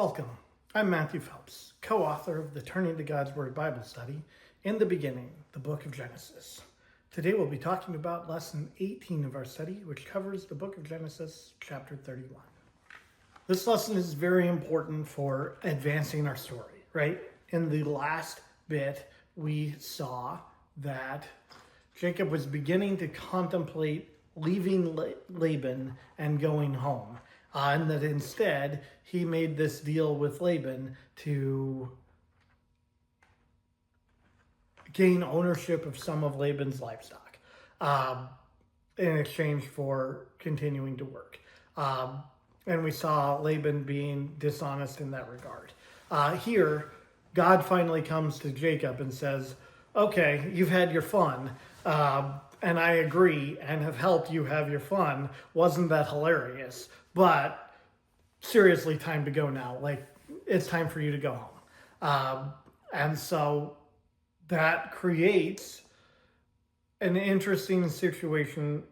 Welcome. I'm Matthew Phelps, co-author of the Turning to God's Word Bible study, In the Beginning, the Book of Genesis. Today we'll be talking about lesson 18 of our study, which covers the book of Genesis, chapter 31. This lesson is very important for advancing our story, right? In the last bit, we saw that Jacob was beginning to contemplate leaving Laban and going home. And that instead, he made this deal with Laban to gain ownership of some of Laban's livestock in exchange for continuing to work. And we saw Laban being dishonest in that regard. Here, God finally comes to Jacob and says, okay, you've had your fun, and I agree and have helped you have your fun. Wasn't that hilarious? But seriously, time to go now. Like, it's time for you to go home. And so that creates an interesting situation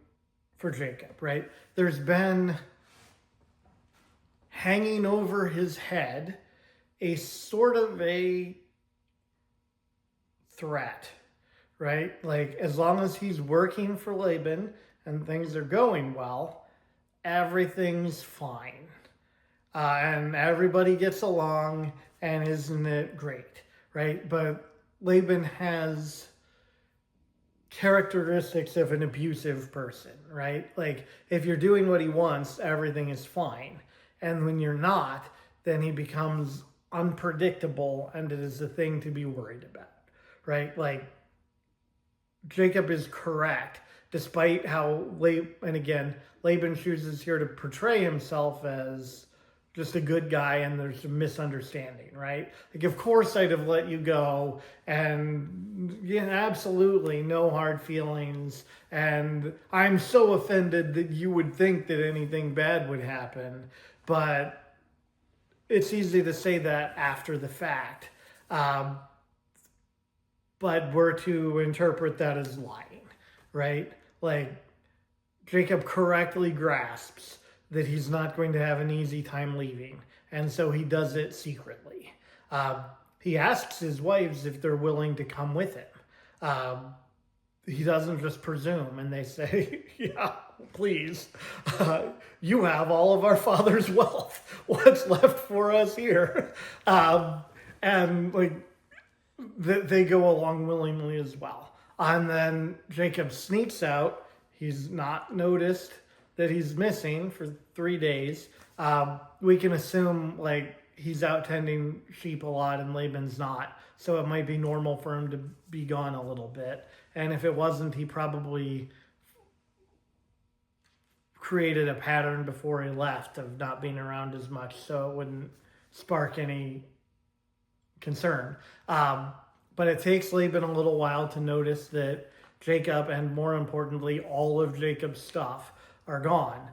for Jacob, right? There's been hanging over his head a sort of a threat, right? Like, as long as he's working for Laban and things are going well, everything's fine. And everybody gets along, and isn't it great, right? But Laban has characteristics of an abusive person, right? Like, if you're doing what he wants, everything is fine. And when you're not, then he becomes unpredictable, and it is a thing to be worried about, right? Like, Jacob is correct, despite how Laban chooses here to portray himself as just a good guy, and there's a misunderstanding, right? Like, of course I'd have let you go, and yeah, absolutely no hard feelings, and I'm so offended that you would think that anything bad would happen, but it's easy to say that after the fact. But we're to interpret that as lying, right? Like, Jacob correctly grasps that he's not going to have an easy time leaving, and so he does it secretly. He asks his wives if they're willing to come with him. He doesn't just presume, and they say, yeah, please. You have all of our father's wealth. What's left for us here? And like, they go along willingly as well. And then Jacob sneaks out. He's not noticed that he's missing for 3 days. We can assume like he's out tending sheep a lot and Laban's not. So it might be normal for him to be gone a little bit. And if it wasn't, he probably created a pattern before he left of not being around as much, so it wouldn't spark any concern. But it takes Laban a little while to notice that Jacob, and more importantly, all of Jacob's stuff are gone,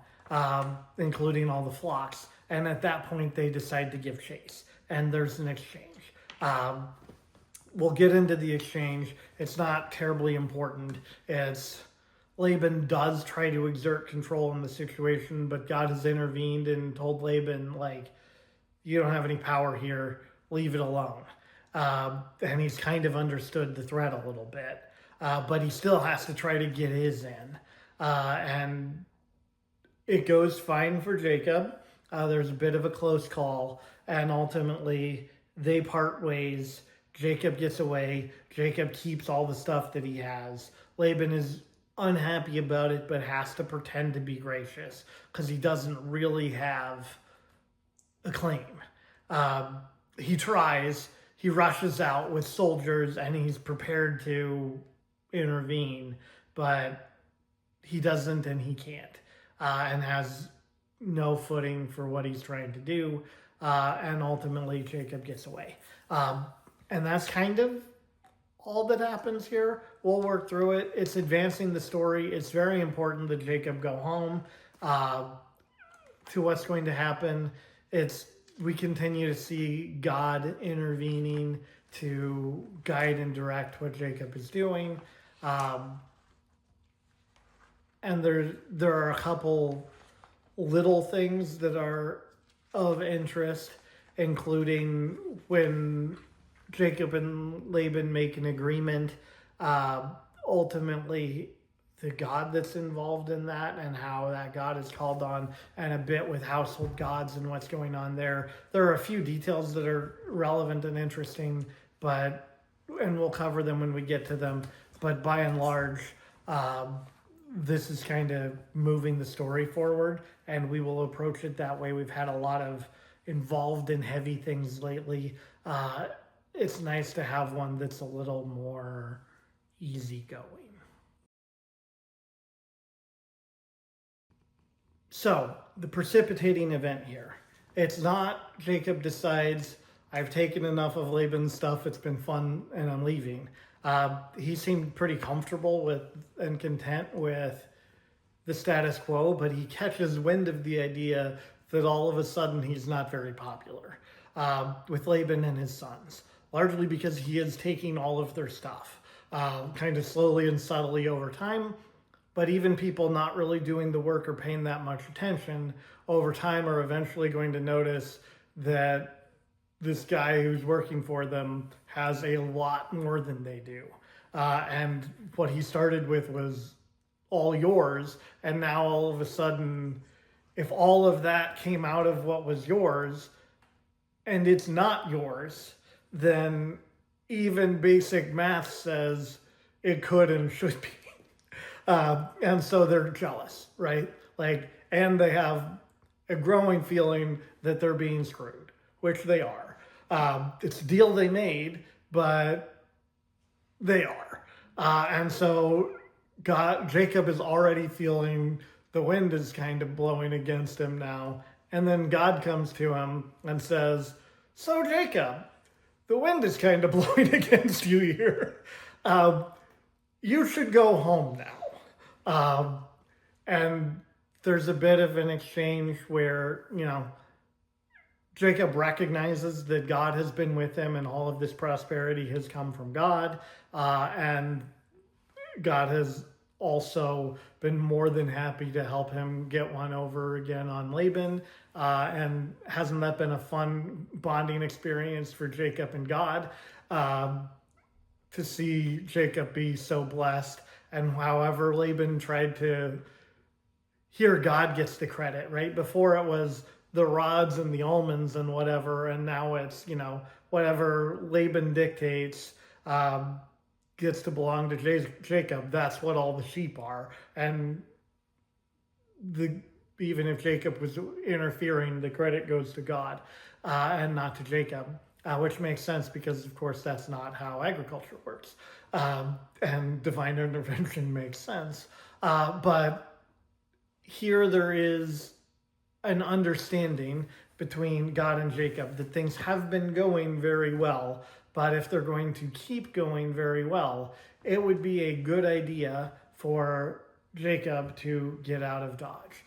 including all the flocks. And at that point, they decide to give chase, and there's an exchange. We'll get into the exchange. It's not terribly important. Laban does try to exert control in the situation, but God has intervened and told Laban, like, you don't have any power here. Leave it alone. And he's kind of understood the threat a little bit. But he still has to try to get his in. And it goes fine for Jacob. There's a bit of a close call. And ultimately, they part ways. Jacob gets away. Jacob keeps all the stuff that he has. Laban is unhappy about it, but has to pretend to be gracious because he doesn't really have a claim. He tries. He rushes out with soldiers, and he's prepared to intervene, but he doesn't, and he can't, and has no footing for what he's trying to do, and ultimately Jacob gets away. And that's kind of all that happens here. We'll work through it. It's advancing the story. It's very important that Jacob go home to what's going to happen. We continue to see God intervening to guide and direct what Jacob is doing. And there are a couple little things that are of interest. including when Jacob and Laban make an agreement. Ultimately, the God that's involved in that and how that God is called on, and a bit with household gods and what's going on there. There are a few details that are relevant and interesting, and we'll cover them when we get to them. But by and large, this is kind of moving the story forward, and we will approach it that way. We've had a lot of involved in heavy things lately. It's nice to have one that's a little more easygoing. So, the precipitating event here. It's not Jacob decides, I've taken enough of Laban's stuff, it's been fun, and I'm leaving. He seemed pretty comfortable with and content with the status quo, but he catches wind of the idea that all of a sudden he's not very popular with Laban and his sons, largely because he is taking all of their stuff, kind of slowly and subtly over time. But even people not really doing the work or paying that much attention over time are eventually going to notice that this guy who's working for them has a lot more than they do. And what he started with was all yours. And now all of a sudden, if all of that came out of what was yours and it's not yours, then even basic math says it could and should be. And so they're jealous, right? And they have a growing feeling that they're being screwed, which they are. It's a deal they made, but they are. And so Jacob is already feeling the wind is kind of blowing against him now. And then God comes to him and says, so Jacob, the wind is kind of blowing against you here. You should go home now. And there's a bit of an exchange where, Jacob recognizes that God has been with him and all of this prosperity has come from God. And God has also been more than happy to help him get one over again on Laban. And hasn't that been a fun bonding experience for Jacob and God, to see Jacob be so blessed? And however Laban tried to, here God gets the credit, right? Before it was the rods and the almonds and whatever, and now it's, whatever Laban dictates gets to belong to Jacob. That's what all the sheep are. And even if Jacob was interfering, the credit goes to God and not to Jacob. Which makes sense because, of course, that's not how agriculture works. And divine intervention makes sense. But here there is an understanding between God and Jacob that things have been going very well, but if they're going to keep going very well, it would be a good idea for Jacob to get out of Dodge.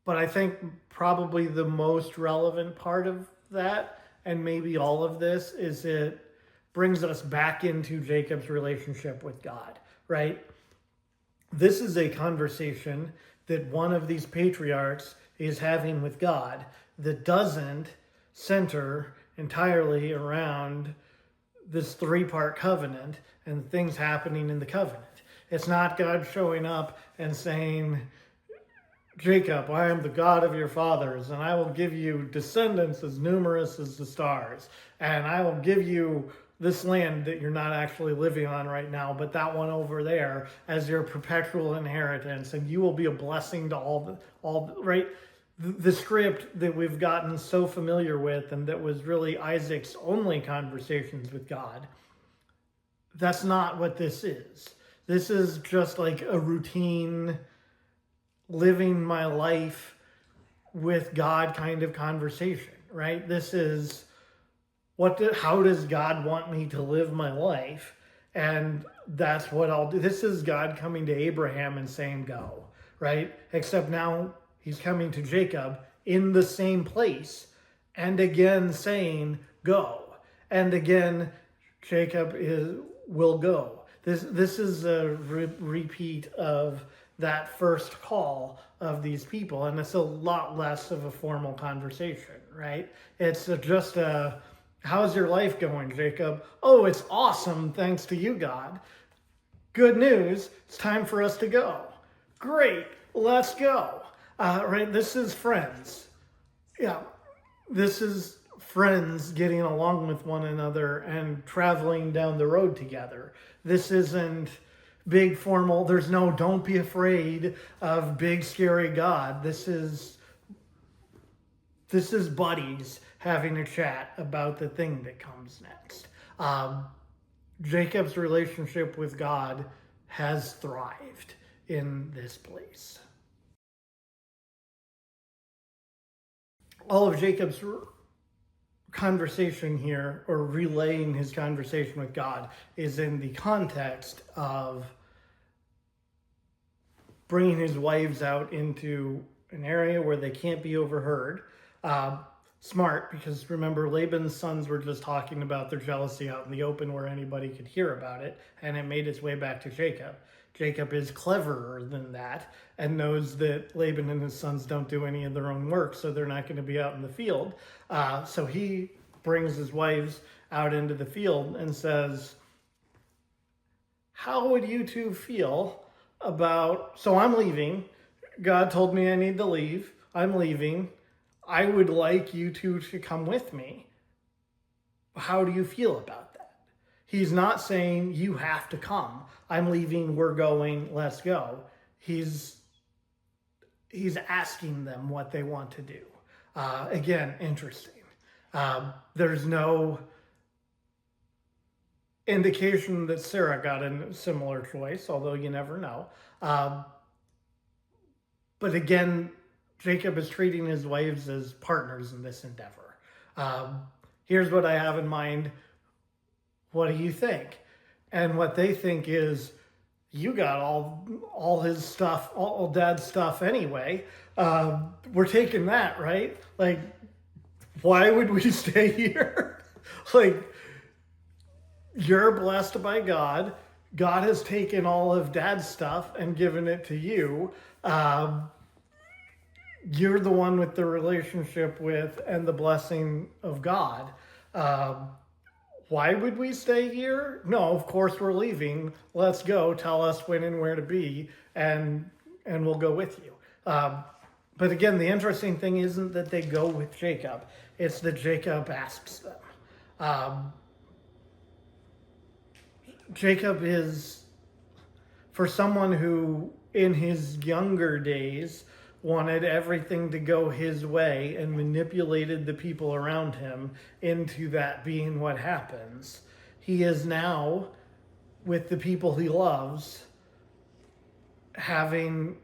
But I think probably the most relevant part of that, and maybe all of this, is it brings us back into Jacob's relationship with God, right? This is a conversation that one of these patriarchs is having with God that doesn't center entirely around this three-part covenant and things happening in the covenant. It's not God showing up and saying, Jacob, I am the God of your fathers, and I will give you descendants as numerous as the stars, and I will give you this land that you're not actually living on right now, but that one over there as your perpetual inheritance, and you will be a blessing to all right? The script that we've gotten so familiar with, and that was really Isaac's only conversations with God, that's not what this is. This is just like a routine living my life with God kind of conversation, right? This is how does God want me to live my life? And that's what I'll do. This is God coming to Abraham and saying, go, right? Except now he's coming to Jacob in the same place and again saying, go. And again, Jacob will go. This is a repeat of that first call of these people, and it's a lot less of a formal conversation, right? It's just a, how's your life going, Jacob? Oh, it's awesome, thanks to you, God. Good news, it's time for us to go. Great, let's go. Right, this is friends. Yeah, this is friends getting along with one another and traveling down the road together. This isn't big formal, there's no don't be afraid of big scary God. This is buddies having a chat about the thing that comes next. Jacob's relationship with God has thrived in this place. All of Jacob's conversation here, or relaying his conversation with God, is in the context of bringing his wives out into an area where they can't be overheard. Smart, because remember, Laban's sons were just talking about their jealousy out in the open where anybody could hear about it, and it made its way back to Jacob. Jacob is cleverer than that and knows that Laban and his sons don't do any of their own work, so they're not going to be out in the field. So he brings his wives out into the field and says, how would you two feel about, so I'm leaving. God told me I need to leave. I'm leaving. I would like you two to come with me. How do you feel about that? He's not saying you have to come. I'm leaving, we're going, let's go. He's asking them what they want to do. Again, interesting. There's no indication that Sarah got a similar choice, although you never know. But again, Jacob is treating his wives as partners in this endeavor. Here's what I have in mind. What do you think? And what they think is, you got all his stuff, all dad's stuff anyway. We're taking that, right? Like, why would we stay here? Like, you're blessed by God. God has taken all of dad's stuff and given it to you. You're the one with the relationship with and the blessing of God. Why would we stay here? No, of course we're leaving. Let's go. Tell us when and where to be, and we'll go with you. But again, the interesting thing isn't that they go with Jacob. It's that Jacob asks them. Jacob is, for someone who in his younger days wanted everything to go his way and manipulated the people around him into that being what happens, he is now, with the people he loves, having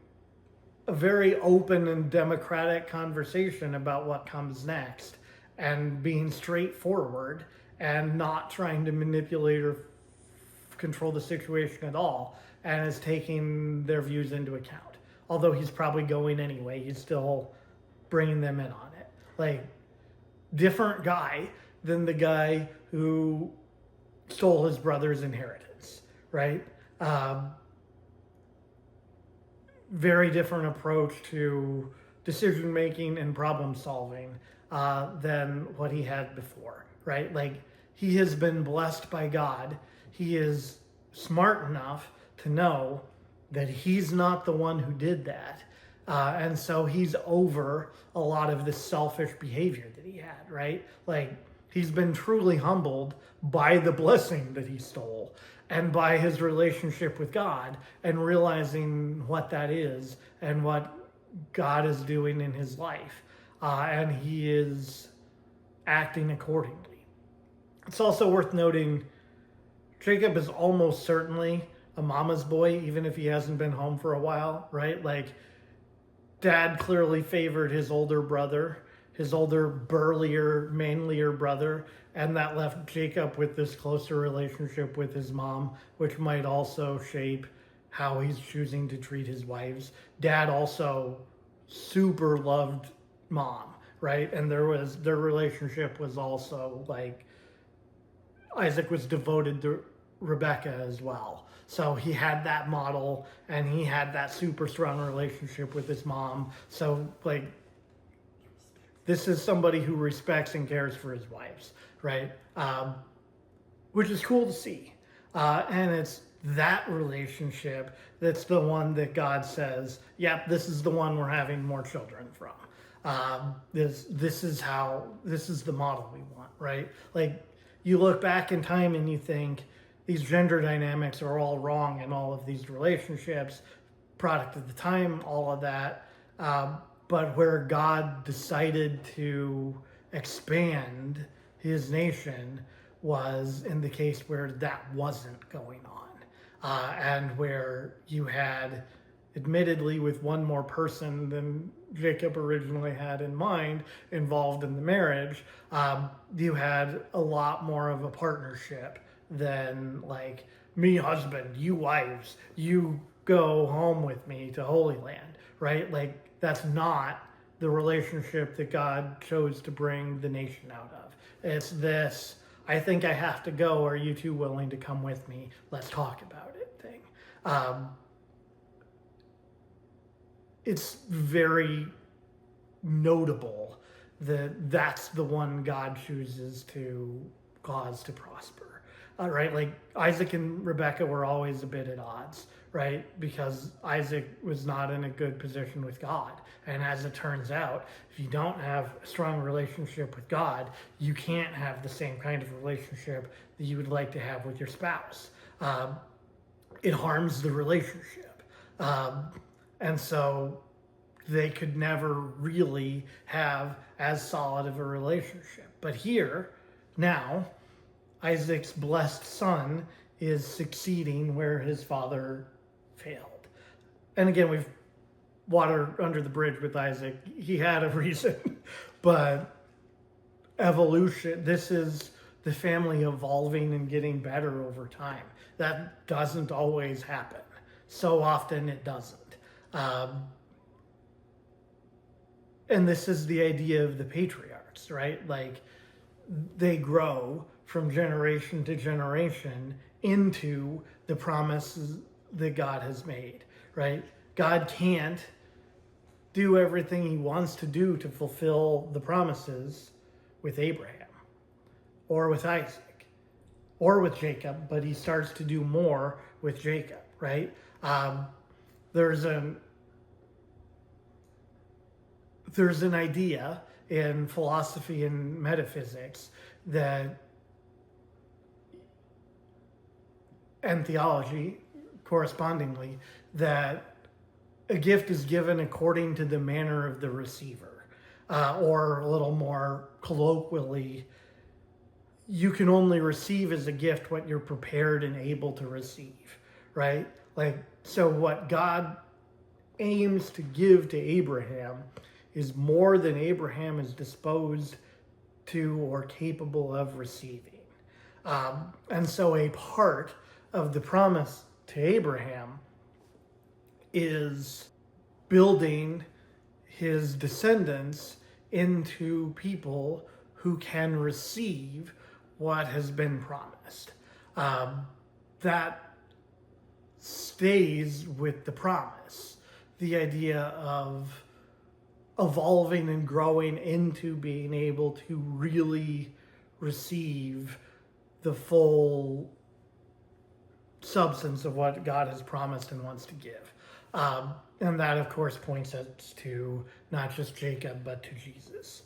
a very open and democratic conversation about what comes next, and being straightforward and not trying to manipulate or control the situation at all, and is taking their views into account. Although he's probably going anyway, he's still bringing them in on it. Like, different guy than the guy who stole his brother's inheritance, right? Very different approach to decision making and problem solving than what he had before, right? Like, he has been blessed by God. He is smart enough to know that he's not the one who did that. And so he's over a lot of this selfish behavior that he had, right? Like, he's been truly humbled by the blessing that he stole and by his relationship with God, and realizing what that is and what God is doing in his life. And he is acting accordingly. It's also worth noting, Jacob is almost certainly a mama's boy, even if he hasn't been home for a while, right? Like, dad clearly favored his older brother, his older, burlier, manlier brother, and that left Jacob with this closer relationship with his mom, which might also shape how he's choosing to treat his wives. Dad also super loved mom, right? And their relationship was also like, Isaac was devoted Rebecca as well. So he had that model, and he had that super strong relationship with his mom. So like, this is somebody who respects and cares for his wives, right? Which is cool to see. And it's that relationship that's the one that God says, yep, this is the one we're having more children from. This is the model we want, right? Like, you look back in time and you think these gender dynamics are all wrong in all of these relationships, product of the time, all of that. But where God decided to expand his nation was in the case where that wasn't going on. And where you had, admittedly with one more person than Jacob originally had in mind involved in the marriage, you had a lot more of a partnership than like, me husband, you wives, you go home with me to Holy Land, right? Like, that's not the relationship that God chose to bring the nation out of. It's this, I think I have to go, are you two willing to come with me? Let's talk about it thing. It's very notable that that's the one God chooses to cause to prosper. Right? Like, Isaac and Rebecca were always a bit at odds, right? Because Isaac was not in a good position with God. And as it turns out, if you don't have a strong relationship with God, you can't have the same kind of relationship that you would like to have with your spouse. It harms the relationship. And so they could never really have as solid of a relationship. But here, now, Isaac's blessed son is succeeding where his father failed. And again, we've water under the bridge with Isaac. He had a reason, but evolution, this is the family evolving and getting better over time. That doesn't always happen. So often it doesn't. And this is the idea of the patriarchs, right? Like, they grow from generation to generation into the promises that God has made, right? God can't do everything he wants to do to fulfill the promises with Abraham or with Isaac or with Jacob, but he starts to do more with Jacob, right? There's an idea in philosophy and metaphysics that, and theology correspondingly, that a gift is given according to the manner of the receiver. Or a little more colloquially, you can only receive as a gift what you're prepared and able to receive, right? Like, so what God aims to give to Abraham is more than Abraham is disposed to or capable of receiving. And so a part of the promise to Abraham is building his descendants into people who can receive what has been promised. That stays with the promise. The idea of evolving and growing into being able to really receive the full substance of what God has promised and wants to give. And that, of course, points us to not just Jacob, but to Jesus.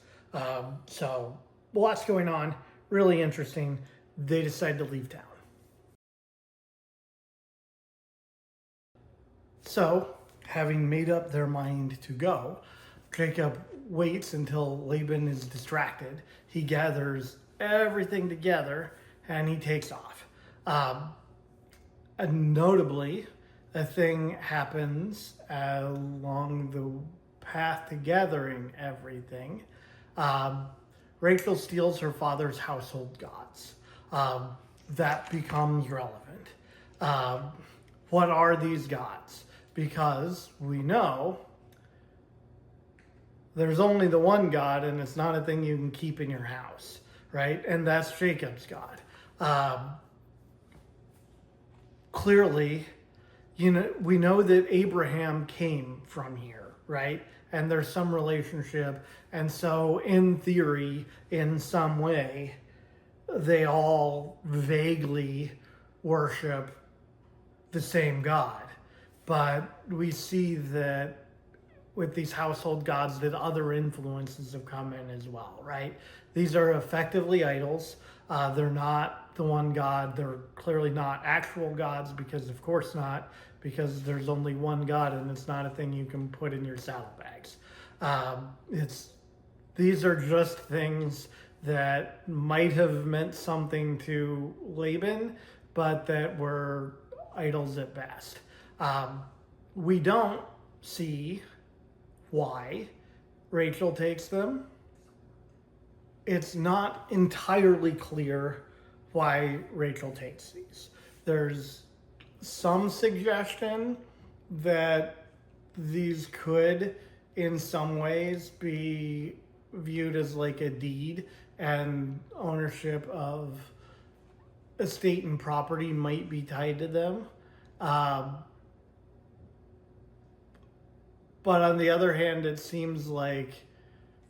So lots going on, really interesting. They decide to leave town. So, having made up their mind to go, Jacob waits until Laban is distracted. He gathers everything together and he takes off. And notably, a thing happens along the path to gathering everything. Rachel steals her father's household gods. That becomes relevant. What are these gods? Because we know there's only the one God, and it's not a thing you can keep in your house, right? And that's Jacob's God. clearly, we know that Abraham came from here, right? And there's some relationship. And so, in theory, in some way, they all vaguely worship the same God. But we see that with these household gods, that other influences have come in as well, right? These are effectively idols. They're not the one God. They're clearly not actual gods, because of course not, because there's only one God, and it's not a thing you can put in your saddlebags. These are just things that might have meant something to Laban, but that were idols at best. We don't see why Rachel takes them. It's not entirely clear why Rachel takes these. There's some suggestion that these could, in some ways, be viewed as like a deed, and ownership of estate and property might be tied to them. But on the other hand, it seems like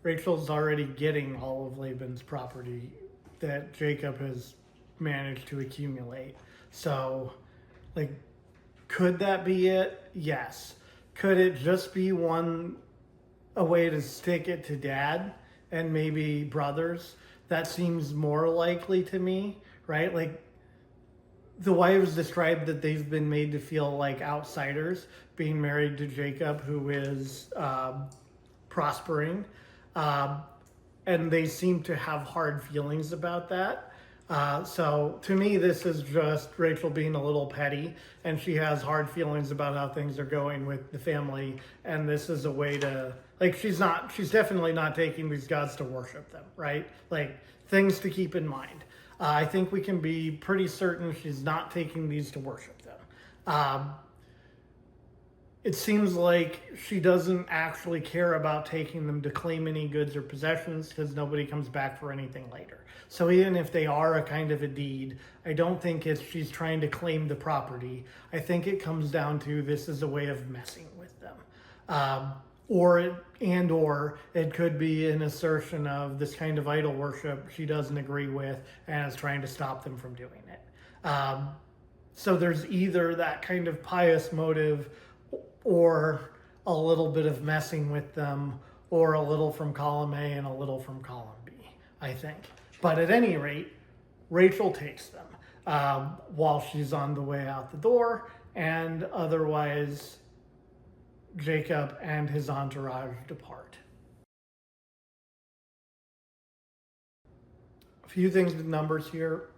Rachel's already getting all of Laban's property that Jacob has managed to accumulate. So, like, could that be it? Yes. Could it just be a way to stick it to dad and maybe brothers? That seems more likely to me, right? Like, the wives described that they've been made to feel like outsiders being married to Jacob, who is prospering. And they seem to have hard feelings about that. So to me, this is just Rachel being a little petty, and she has hard feelings about how things are going with the family. And this is a way to, like, she's definitely not taking these gods to worship them, right? Like, things to keep in mind. I think we can be pretty certain she's not taking these to worship them. It seems like she doesn't actually care about taking them to claim any goods or possessions, because nobody comes back for anything later. So even if they are a kind of a deed, I don't think she's trying to claim the property. I think it comes down to this is a way of messing with them. Or it could be an assertion of this kind of idol worship she doesn't agree with and is trying to stop them from doing it. So there's either that kind of pious motive, or a little bit of messing with them, or a little from column A and a little from column B, I think. But at any rate, Rachel takes them while she's on the way out the door, and otherwise Jacob and his entourage depart. A few things with numbers here.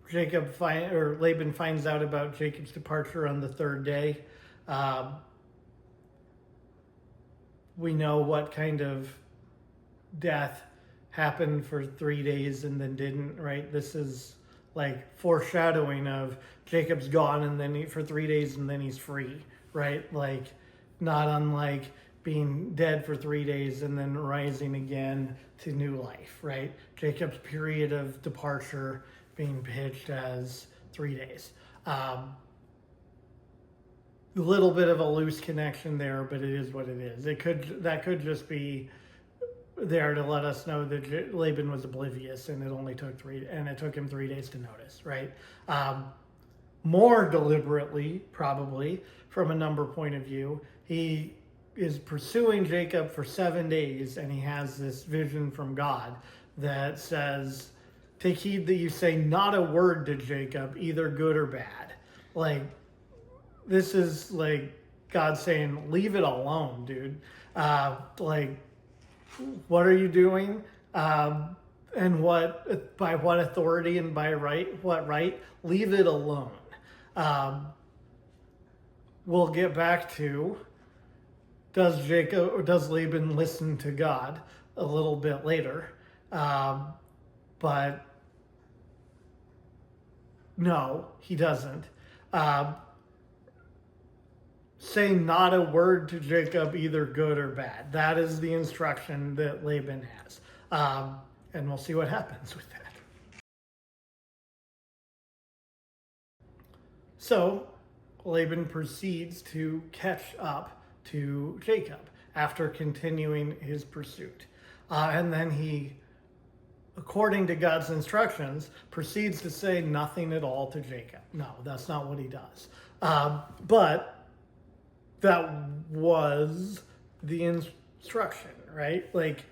Laban finds out about Jacob's departure on the third day. We know what kind of death happened for 3 days and then didn't, right? This is like foreshadowing of Jacob's gone and then for 3 days and then he's free, right? Like, not unlike being dead for 3 days and then rising again to new life, right? Jacob's period of departure being pitched as 3 days. A little bit of a loose connection there, but it is what it is. That could just be there to let us know that Laban was oblivious, and it took him 3 days to notice, right? More deliberately, probably from a number point of view, he is pursuing Jacob for 7 days, and he has this vision from God that says, "Take heed that you say not a word to Jacob, either good or bad." Like, this is like God saying, leave it alone, dude. Like, what are you doing? And by what authority and by what right? Leave it alone. We'll get back to, does Laban listen to God a little bit later? But no, he doesn't. Say not a word to Jacob, either good or bad. That is the instruction that Laban has. And we'll see what happens with that. So Laban proceeds to catch up to Jacob after continuing his pursuit. And then he, according to God's instructions, proceeds to say nothing at all to Jacob. No, that's not what he does. But that was the instruction, right? Like,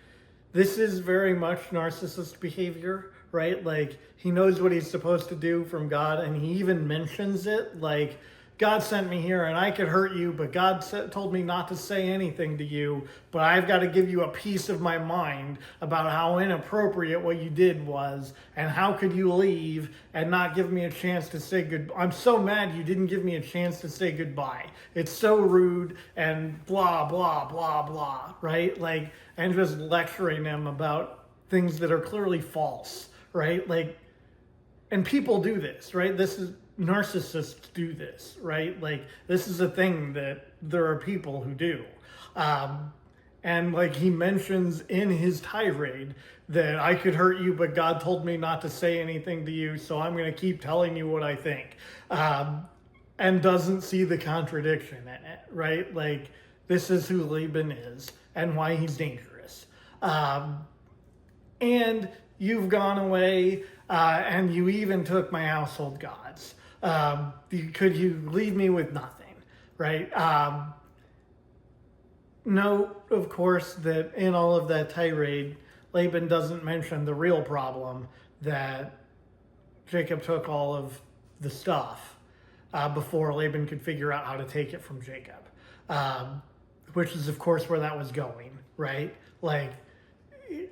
this is very much narcissist behavior, right? Like, he knows what he's supposed to do from God, and he even mentions it, like, God sent me here and I could hurt you, but God told me not to say anything to you, but I've got to give you a piece of my mind about how inappropriate what you did was, and how could you leave and not give me a chance to say goodbye. I'm so mad you didn't give me a chance to say goodbye. It's so rude and blah, blah, blah, blah, right? Like, and just lecturing him about things that are clearly false, right? Like, and people do this, right? Narcissists do this, right? Like, this is a thing that there are people who do. And like, he mentions in his tirade that I could hurt you, but God told me not to say anything to you, so I'm going to keep telling you what I think. And doesn't see the contradiction in it, right? Like, this is who Laban is and why he's dangerous. And you've gone away and you even took my household gods. Could you leave me with nothing, right? Note, of course, that in all of that tirade, Laban doesn't mention the real problem, that Jacob took all of the stuff before Laban could figure out how to take it from Jacob, which is, of course, where that was going, right? Like,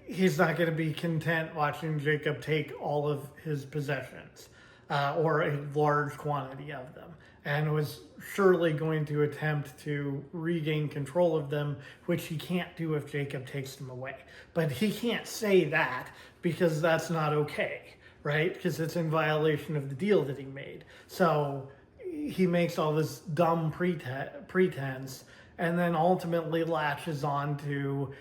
he's not going to be content watching Jacob take all of his possessions. Or a large quantity of them, and was surely going to attempt to regain control of them, which he can't do if Jacob takes them away. But he can't say that because that's not okay, right? Because it's in violation of the deal that he made. So he makes all this dumb pretense and then ultimately latches on to,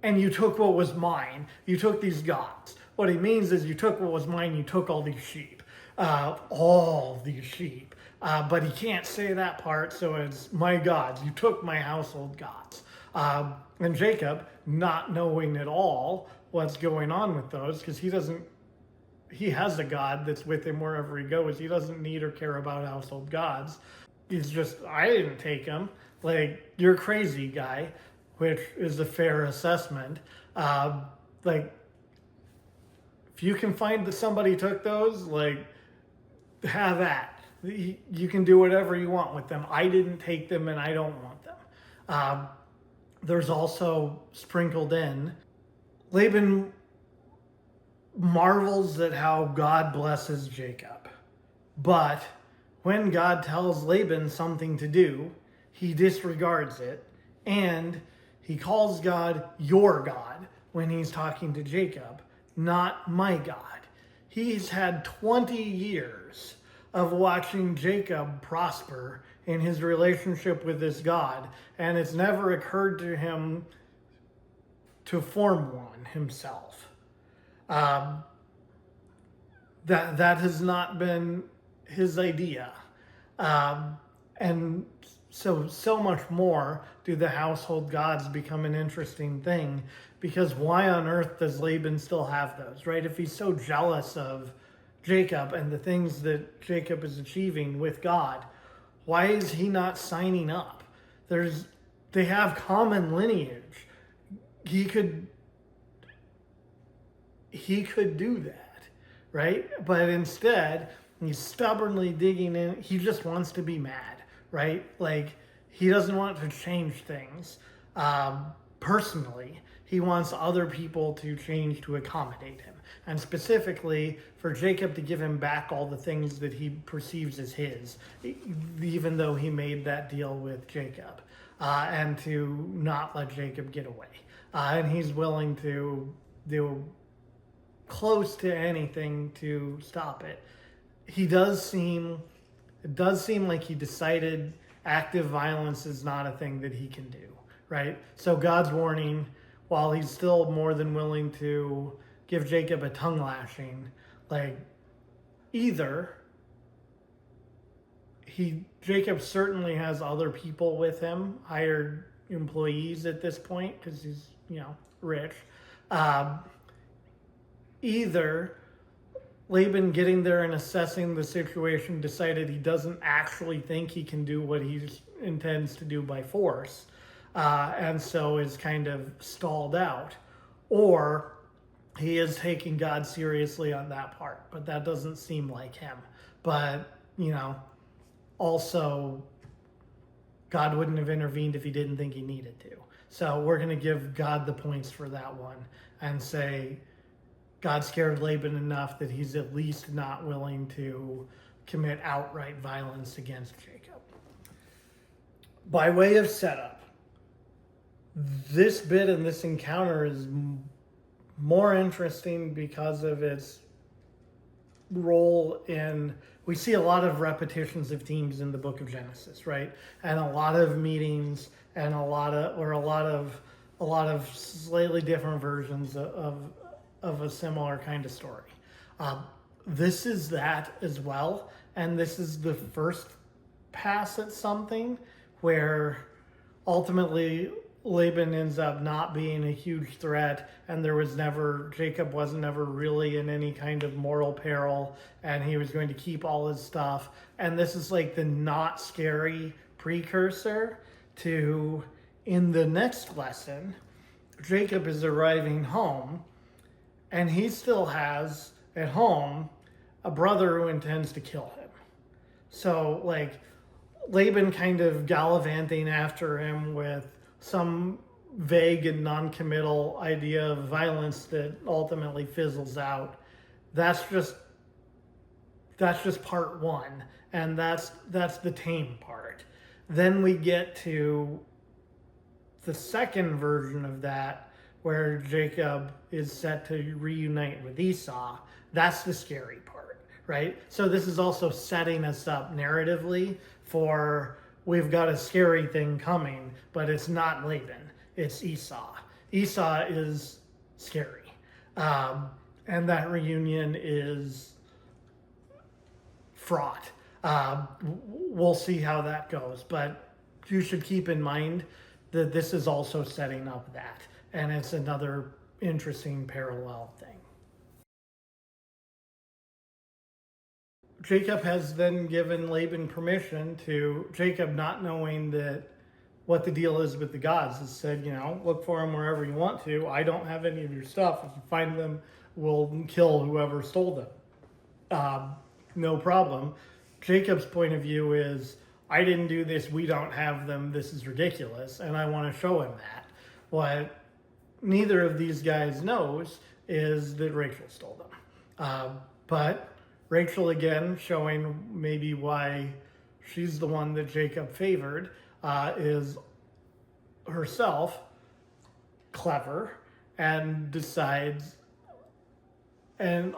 and you took what was mine. You took these gods. What he means is, you took what was mine, you took all these sheep. All these sheep. But he can't say that part, so it's my gods. You took my household gods. And Jacob, not knowing at all what's going on with those, because he has a God that's with him wherever he goes. He doesn't need or care about household gods. He's just, I didn't take them. Like, you're crazy, guy, which is a fair assessment. Like, if you can find that somebody took those, like, have that. You can do whatever you want with them. I didn't take them and I don't want them. There's also sprinkled in, Laban marvels at how God blesses Jacob. But when God tells Laban something to do, he disregards it, and he calls God your God when he's talking to Jacob, not my God. He's had 20 years of watching Jacob prosper in his relationship with this God, and it's never occurred to him to form one himself. That has not been his idea. And so much more do the household gods become an interesting thing, because why on earth does Laban still have those, right? If he's so jealous of Jacob and the things that Jacob is achieving with God, why is he not signing up? They have common lineage. He could do that, right? But instead, he's stubbornly digging in. He just wants to be mad, right? Like, he doesn't want to change things personally. He wants other people to change to accommodate him. And specifically for Jacob to give him back all the things that he perceives as his, even though he made that deal with Jacob, and to not let Jacob get away. And he's willing to do close to anything to stop it. It does seem like he decided active violence is not a thing that he can do, right? So God's warning, while he's still more than willing to give Jacob a tongue lashing, like, either Jacob certainly has other people with him, hired employees at this point because he's, rich. Um, Either Laban getting there and assessing the situation decided he doesn't actually think he can do what he intends to do by force, and so is kind of stalled out, or he is taking God seriously on that part, but that doesn't seem like him. But, also God wouldn't have intervened if he didn't think he needed to. So we're going to give God the points for that one and say God scared Laban enough that he's at least not willing to commit outright violence against Jacob. By way of setup, this bit and this encounter is more interesting because of its role in, we see a lot of repetitions of themes in the book of Genesis, right? And a lot of meetings and a lot of slightly different versions of a similar kind of story. This is that as well, and this is the first pass at something where ultimately Laban ends up not being a huge threat, and Jacob wasn't ever really in any kind of mortal peril, and he was going to keep all his stuff. And this is like the not scary precursor to, in the next lesson, Jacob is arriving home, and he still has at home a brother who intends to kill him. So like Laban kind of gallivanting after him with some vague and non-committal idea of violence that ultimately fizzles out. That's just part one, and that's the tame part. Then we get to the second version of that, where Jacob is set to reunite with Esau. That's the scary part, right? So this is also setting us up narratively for, we've got a scary thing coming, but it's not Laban, it's Esau. Esau is scary. And that reunion is fraught. We'll see how that goes, but you should keep in mind that this is also setting up that, and it's another interesting parallel thing. Jacob has then given Laban permission to, Jacob not knowing what the deal is with the gods, has said, look for them wherever you want to. I don't have any of your stuff. If you find them, we'll kill whoever stole them. No problem. Jacob's point of view is, I didn't do this, we don't have them, this is ridiculous, and I want to show him that. What neither of these guys knows is that Rachel stole them. But Rachel, again, showing maybe why she's the one that Jacob favored, is herself clever and decides and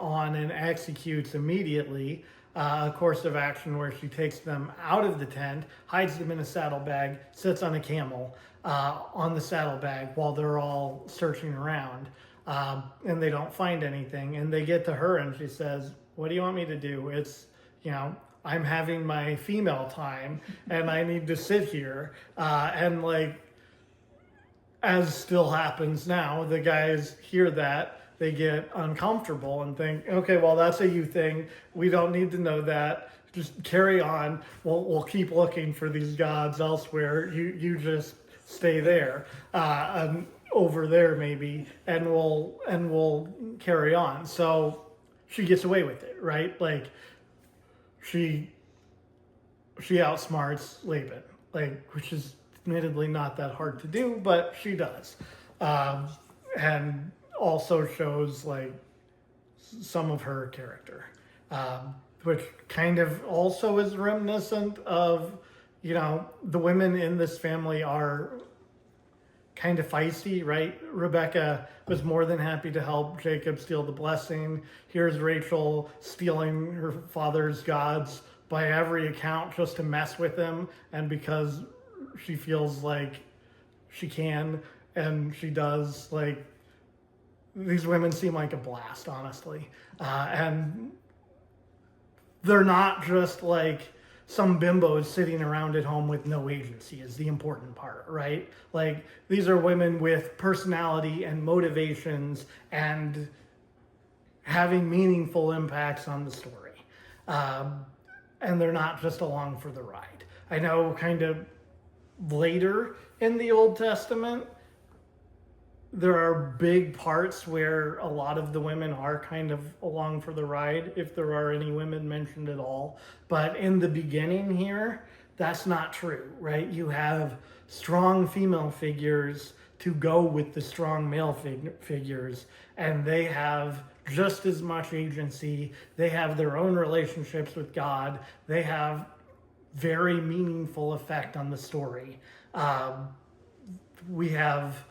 executes immediately a course of action where she takes them out of the tent, hides them in a saddlebag, sits on a camel on the saddlebag while they're all searching around, and they don't find anything. And they get to her and she says, what do you want me to do? It's, I'm having my female time and I need to sit here. And like, as still happens now, the guys hear that, they get uncomfortable and think, okay, well, that's a you thing. We don't need to know that. Just carry on. We'll keep looking for these gods elsewhere. You just stay there, over there maybe, and we'll carry on. So she gets away with it, right? Like she outsmarts Laban, which is admittedly not that hard to do, but she does, and also shows some of her character, which kind of also is reminiscent of, the women in this family are kind of feisty, right? Rebecca was more than happy to help Jacob steal the blessing. Here's Rachel stealing her father's gods by every account just to mess with him, and because she feels like she can, and she does. These women seem like a blast, honestly. And they're not just some bimbos sitting around at home with no agency is the important part, right? Like, these are women with personality and motivations and having meaningful impacts on the story. And they're not just along for the ride. I know kind of later in the Old Testament, there are big parts where a lot of the women are kind of along for the ride, if there are any women mentioned at all. But in the beginning here, that's not true, right? You have strong female figures to go with the strong male figures, and they have just as much agency. They have their own relationships with God. They have very meaningful effect on the story. We have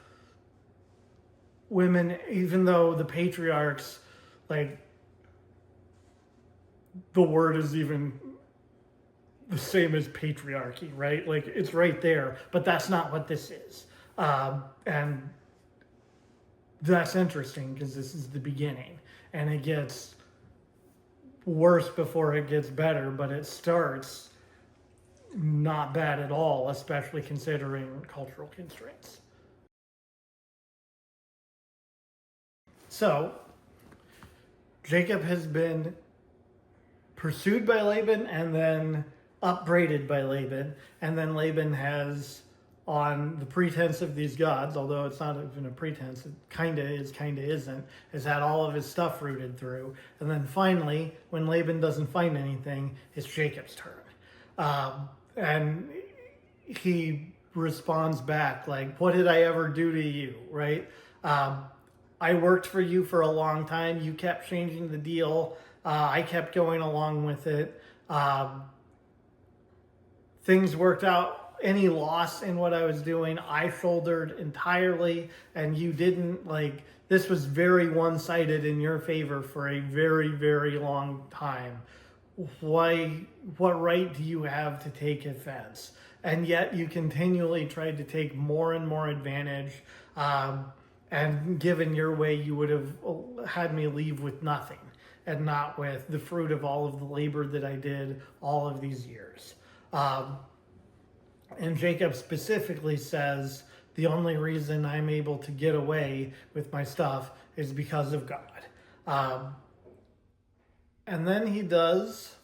women, even though the patriarchs, like, the word is even the same as patriarchy, right? Like, it's right there, but that's not what this is. And that's interesting because this is the beginning, and it gets worse before it gets better, but it starts not bad at all, especially considering cultural constraints. So, Jacob has been pursued by Laban and then upbraided by Laban. And then Laban has, on the pretense of these gods, although it's not even a pretense, it kind of is, kind of isn't, has had all of his stuff rooted through. And then finally, when Laban doesn't find anything, it's Jacob's turn. And he responds back like, what did I ever do to you, right? I worked for you for a long time. You kept changing the deal. I kept going along with it. Things worked out. Any loss in what I was doing, I shouldered entirely, and you didn't. Like, this was very one-sided in your favor for a very, very long time. What right do you have to take offense? And yet you continually tried to take more and more advantage. And given your way, you would have had me leave with nothing and not with the fruit of all of the labor that I did all of these years. And Jacob specifically says, the only reason I'm able to get away with my stuff is because of God. And then he does.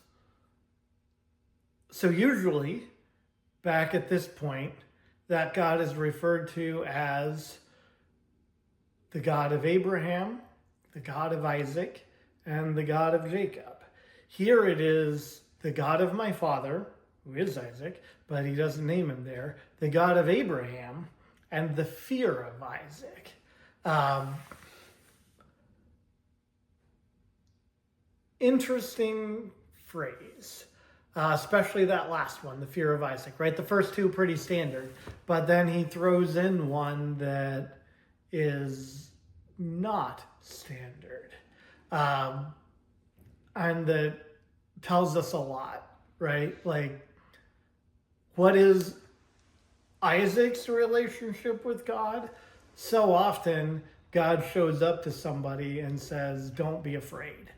So usually, back at this point, that God is referred to as the God of Abraham, the God of Isaac, and the God of Jacob. Here it is the God of my father, who is Isaac, but he doesn't name him there, the God of Abraham, and the fear of Isaac. Interesting phrase, especially that last one, the fear of Isaac, right? The first two pretty standard, but then he throws in one that is not standard, and that tells us a lot, right? Like, what is Isaac's relationship with God? So often God shows up to somebody and says, don't be afraid.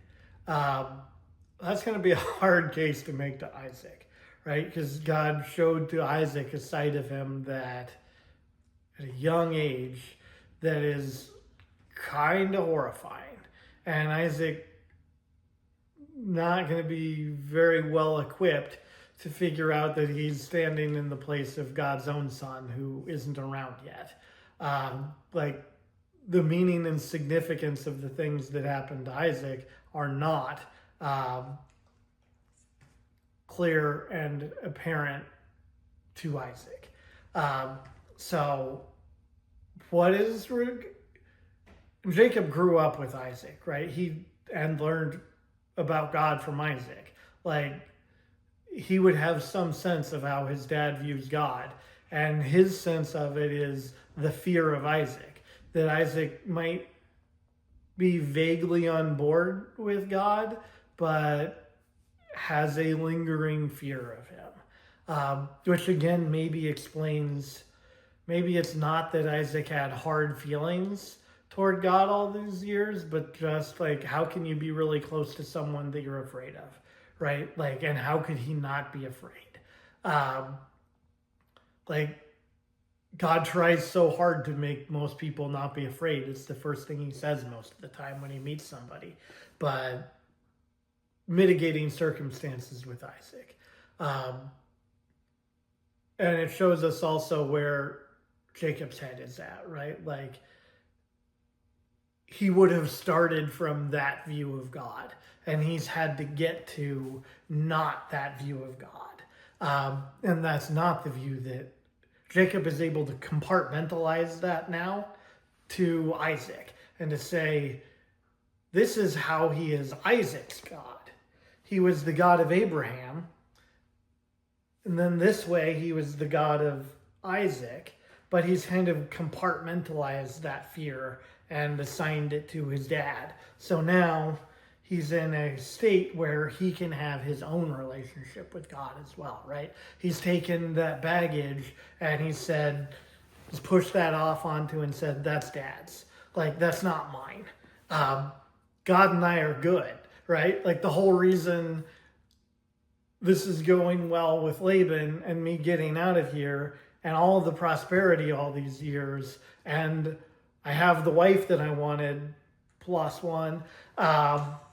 That's going to be a hard case to make to Isaac, right? Because God showed to Isaac a side of him that at a young age that is kind of horrifying. And Isaac not going to be very well equipped to figure out that he's standing in the place of God's own son who isn't around yet. Like, the meaning and significance of the things that happened to Isaac are not clear and apparent to Isaac. So what is... Jacob grew up with Isaac, right? And learned about God from Isaac. Like, he would have some sense of how his dad views God. And his sense of it is the fear of Isaac. That Isaac might be vaguely on board with God, but has a lingering fear of him. Which again, maybe explains, maybe it's not that Isaac had hard feelings toward God all these years, but just like, how can you be really close to someone that you're afraid of, right? Like, and how could he not be afraid? Um, like, God tries so hard to make most people not be afraid. It's the first thing he says most of the time when he meets somebody. But mitigating circumstances with Isaac. And it shows us also where Jacob's head is at, right? Like, he would have started from that view of God, and he's had to get to not that view of God. And that's not the view that Jacob is able to compartmentalize that now to Isaac and to say, this is how he is Isaac's God. He was the God of Abraham, and then this way he was the God of Isaac, but he's kind of compartmentalized that fear and assigned it to his dad. So now he's in a state where he can have his own relationship with God as well, right? He's taken that baggage and he's pushed that off onto and said, that's dad's. Like, that's not mine. God and I are good, right? Like, the whole reason this is going well with Laban and me getting out of here and all the prosperity all these years, and I have the wife that I wanted plus one,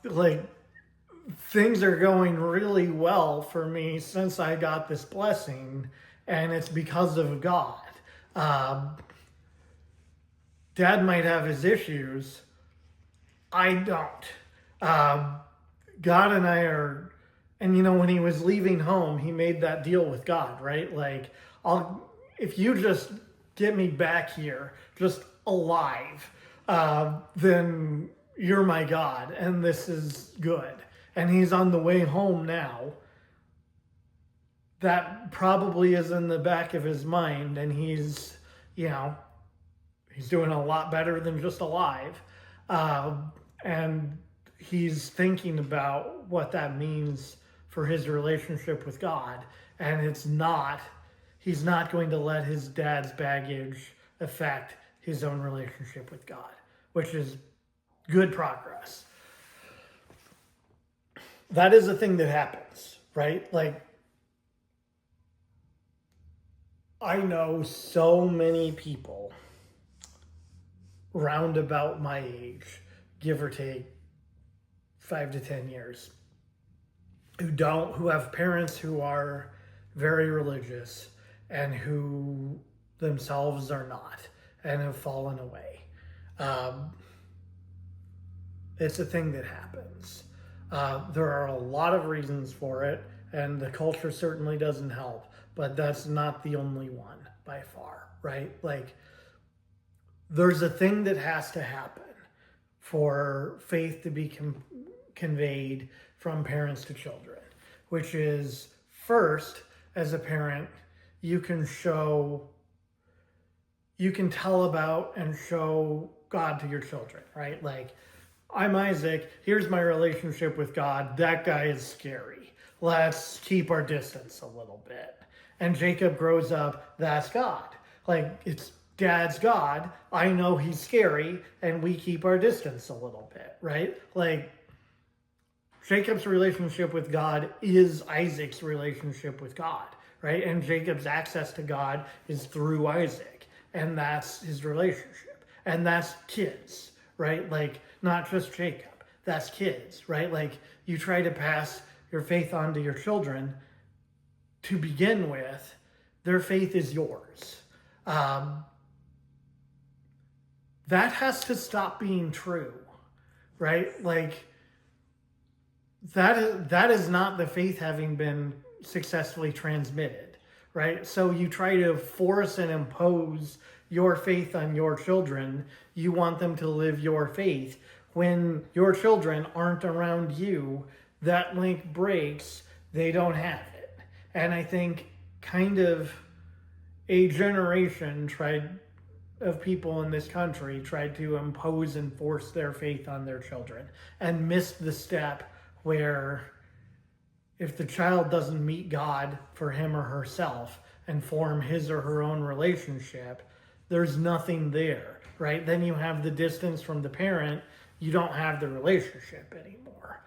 like, things are going really well for me since I got this blessing, and it's because of God. Dad might have his issues. I don't. God and I are, and when he was leaving home, he made that deal with God, right? Like, if you just get me back here, just alive, then you're my God, and this is good. And he's on the way home now. That probably is in the back of his mind, and he's doing a lot better than just alive. And he's thinking about what that means for his relationship with God. And he's not going to let his dad's baggage affect his own relationship with God, which is good progress. That is a thing that happens, right? Like, I know so many people round about my age, give or take 5 to 10 years, who have parents who are very religious and who themselves are not and have fallen away. It's a thing that happens. There are a lot of reasons for it, and the culture certainly doesn't help, but that's not the only one by far, right? Like, there's a thing that has to happen for faith to be conveyed from parents to children, which is, first, as a parent, you can tell about and show God to your children, right? Like, I'm Isaac, here's my relationship with God, that guy is scary. Let's keep our distance a little bit. And Jacob grows up, that's God. Like, it's dad's God, I know he's scary, and we keep our distance a little bit, right? Like, Jacob's relationship with God is Isaac's relationship with God, right? And Jacob's access to God is through Isaac, and that's his relationship. And that's kids, right? Like, not just Jacob, that's kids, right? Like, you try to pass your faith on to your children to begin with, their faith is yours. That has to stop being true, right? Like, that is not the faith having been successfully transmitted, right? So you try to force and impose your faith on your children. You want them to live your faith. When your children aren't around you, that link breaks, they don't have it. And I think kind of a generation of people in this country tried to impose and force their faith on their children and missed the step where if the child doesn't meet God for him or herself and form his or her own relationship, there's nothing there, right? Then you have the distance from the parent, you don't have the relationship anymore.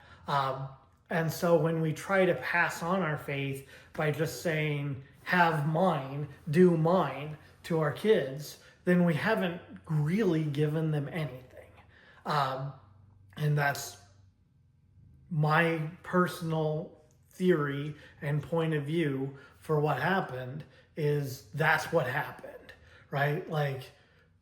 And so when we try to pass on our faith by just saying, have mine, do mine to our kids, then we haven't really given them anything. And that's my personal theory and point of view for what happened. Is that's what happened, right? Like,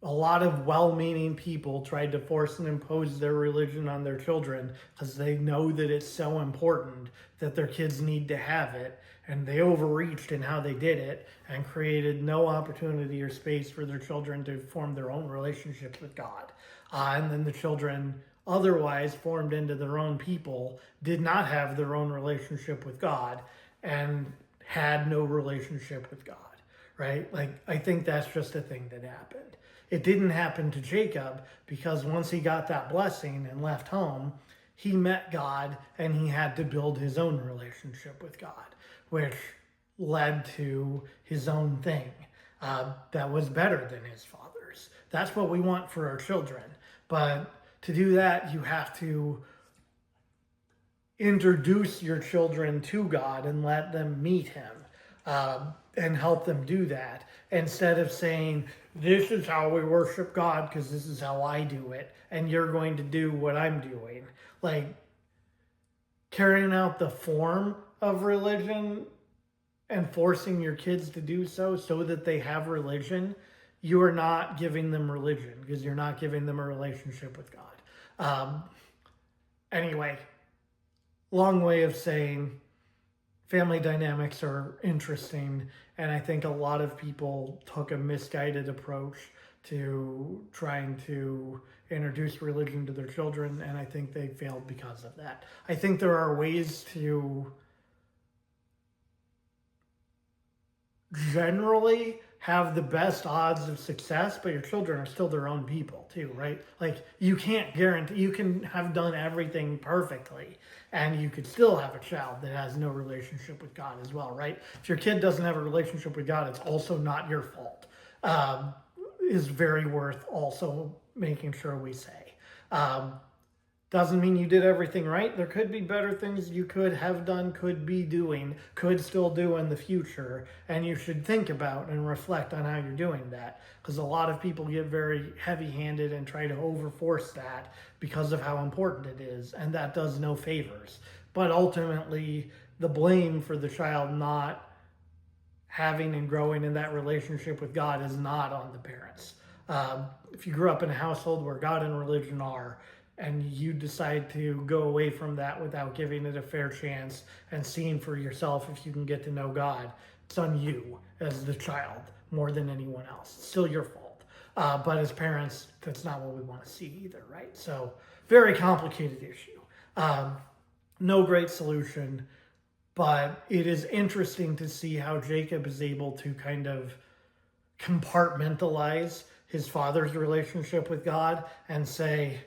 a lot of well-meaning people tried to force and impose their religion on their children because they know that it's so important that their kids need to have it, and they overreached in how they did it and created no opportunity or space for their children to form their own relationships with God. And then the children, otherwise formed into their own people, did not have their own relationship with God and had no relationship with God, right? Like, I think that's just a thing that happened. It didn't happen to Jacob because once he got that blessing and left home, he met God and he had to build his own relationship with God, which led to his own thing that was better than his father's. That's what we want for our children. But to do that, you have to introduce your children to God and let them meet him and help them do that, instead of saying, this is how we worship God because this is how I do it, and you're going to do what I'm doing. Like, carrying out the form of religion and forcing your kids to do so that they have religion, you are not giving them religion because you're not giving them a relationship with God. Anyway, long way of saying family dynamics are interesting, and I think a lot of people took a misguided approach to trying to introduce religion to their children, and I think they failed because of that. I think there are ways to generally have the best odds of success, but your children are still their own people too, right? Like, you can't guarantee, you can have done everything perfectly and you could still have a child that has no relationship with God as well, right? If your kid doesn't have a relationship with God, it's also not your fault. Is very worth also making sure we say. Doesn't mean you did everything right. There could be better things you could have done, could be doing, could still do in the future. And you should think about and reflect on how you're doing that. Because a lot of people get very heavy-handed and try to overforce that because of how important it is. And that does no favors. But ultimately, the blame for the child not having and growing in that relationship with God is not on the parents. If you grew up in a household where God and religion are, and you decide to go away from that without giving it a fair chance and seeing for yourself if you can get to know God, it's on you as the child more than anyone else. It's still your fault. But as parents, that's not what we want to see either, right? So, very complicated issue. No great solution, but it is interesting to see how Jacob is able to kind of compartmentalize his father's relationship with God and say,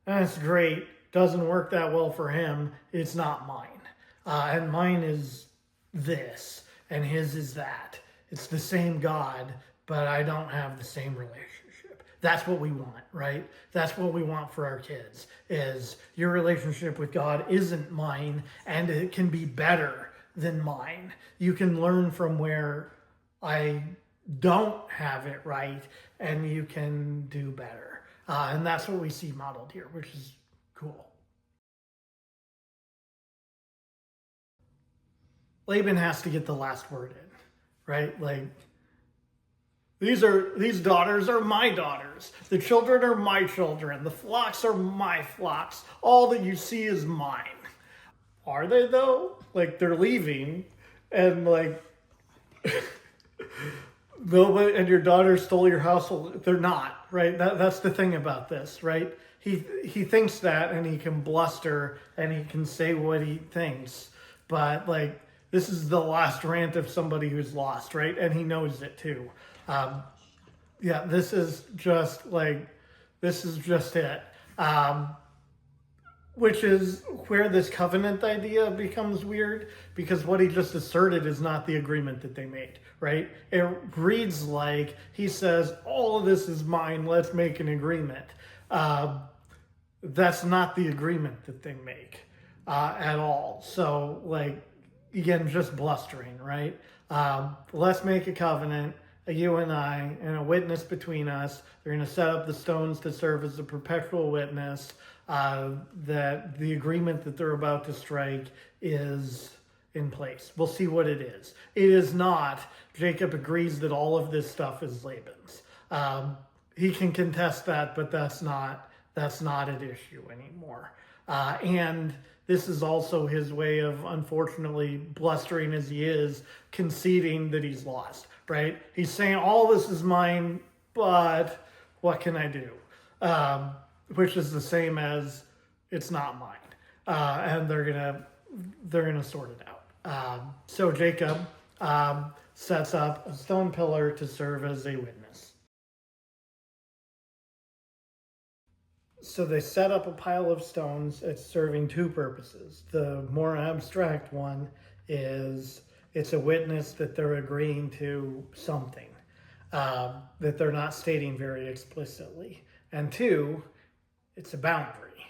that's great, doesn't work that well for him, it's not mine. And mine is this, and his is that. It's the same God, but I don't have the same relationship. That's what we want, right? That's what we want for our kids, is your relationship with God isn't mine, and it can be better than mine. You can learn from where I don't have it right, and you can do better. And that's what we see modeled here, which is cool. Laban has to get the last word in, right? Like, these daughters are my daughters. The children are my children. The flocks are my flocks. All that you see is mine. Are they though? Like, they're leaving, and like, nobody, and your daughter stole your household. They're not, right? That's the thing about this, right? He thinks that, and he can bluster, and he can say what he thinks. But like, this is the last rant of somebody who's lost, right? And he knows it too. Yeah, this is just it. Which is where this covenant idea becomes weird, because what he just asserted is not the agreement that they made, right? It reads like he says, all of this is mine, let's make an agreement. That's not the agreement that they make. at all. So, like, again, just blustering, right? Let's make a covenant, you and I, and a witness between us. They're going to set up the stones to serve as a perpetual witness that the agreement that they're about to strike is in place. We'll see what it is. It is not. Jacob agrees that all of this stuff is Laban's. He can contest that, but that's not an issue anymore. And this is also his way of, unfortunately, blustering as he is, conceding that he's lost, right? He's saying, all this is mine, but what can I do? Which is the same as, it's not mine. And they're gonna sort it out. So Jacob sets up a stone pillar to serve as a witness. So they set up a pile of stones. It's serving two purposes. The more abstract one is it's a witness that they're agreeing to something that they're not stating very explicitly. And two, it's a boundary.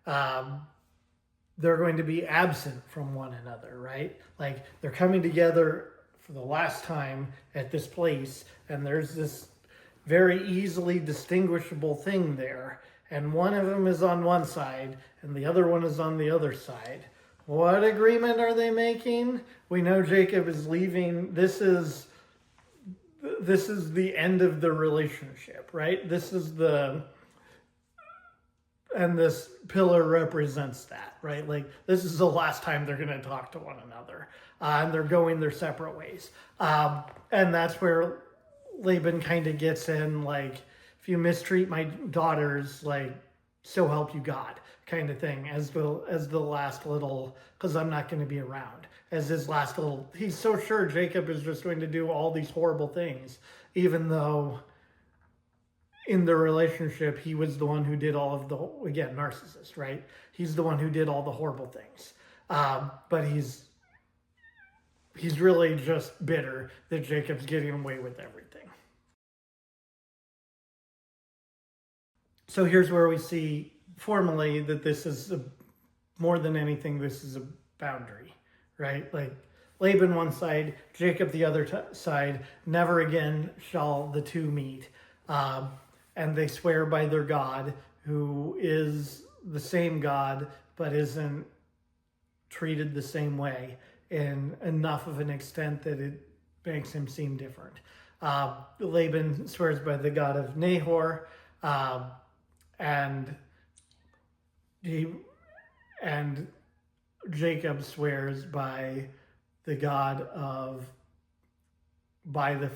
They're going to be absent from one another, right? Like, they're coming together for the last time at this place, and there's this very easily distinguishable thing there. And one of them is on one side, and the other one is on the other side. What agreement are they making? We know Jacob is leaving. This is the end of the relationship, right? And this pillar represents that, right? Like, this is the last time they're going to talk to one another. And they're going their separate ways. And that's where Laban kind of gets in, like, if you mistreat my daughters, like, so help you God, kind of thing, as the last little, because I'm not going to be around, as his last little, he's so sure Jacob is just going to do all these horrible things, even though in the relationship, he was the one who did all of the, again, narcissist, right? He's the one who did all the horrible things. But he's really just bitter that Jacob's getting away with everything. So here's where we see formally that this is more than anything, this is a boundary, right? Like, Laban one side, Jacob the other side, never again shall the two meet. And they swear by their God, who is the same God, but isn't treated the same way in enough of an extent that it makes him seem different. Laban swears by the God of Nahor, and Jacob swears by the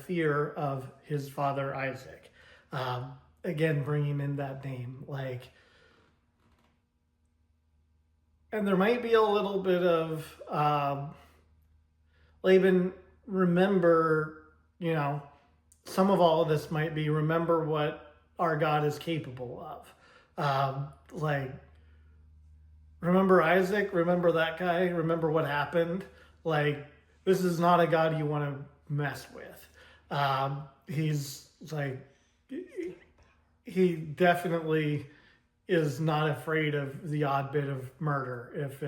fear of his father Isaac. Again, bringing in that name, like, and there might be a little bit of Laban, remember, some of all of this might be, remember what our God is capable of. Like, remember Isaac, remember that guy, remember what happened. Like, this is not a God you want to mess with. He's like, he definitely is not afraid of the odd bit of murder if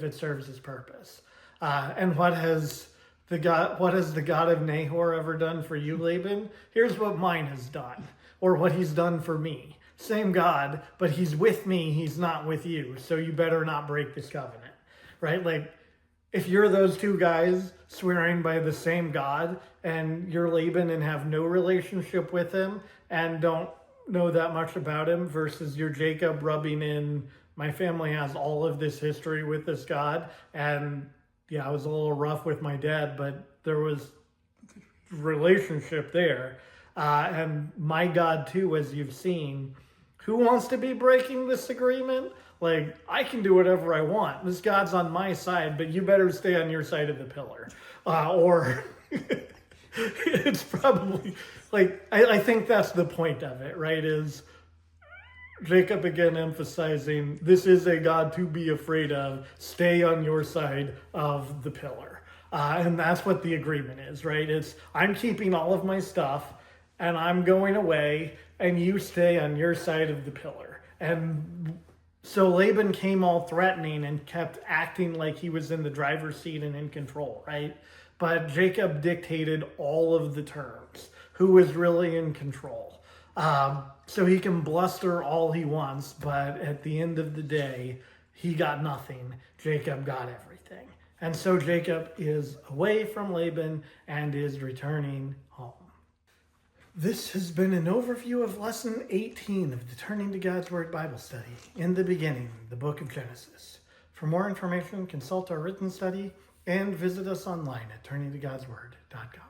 it serves his purpose. And what has the God of Nahor ever done for you, Laban? Here's what mine has done, or what he's done for me. Same God, but he's with me, he's not with you. So you better not break this covenant, right? Like, if you're those two guys swearing by the same God and you're Laban and have no relationship with him and don't know that much about him, versus you're Jacob rubbing in, my family has all of this history with this God, and yeah, I was a little rough with my dad, but there was relationship there. And my God too, as you've seen, who wants to be breaking this agreement? Like, I can do whatever I want. This God's on my side, but you better stay on your side of the pillar. Or it's probably, like, I think that's the point of it, right? Is Jacob again emphasizing, this is a God to be afraid of. Stay on your side of the pillar. And that's what the agreement is, right? It's, I'm keeping all of my stuff, and I'm going away, and you stay on your side of the pillar. And So Laban came all threatening and kept acting like he was in the driver's seat and in control, right? But Jacob dictated all of the terms. Who was really in control? So he can bluster all he wants, but at the end of the day, he got nothing. Jacob got everything. And so Jacob is away from Laban and is returning home. This has been an overview of Lesson 18 of the Turning to God's Word Bible Study, In the Beginning, the Book of Genesis. For more information, consult our written study and visit us online at turningtogodsword.com.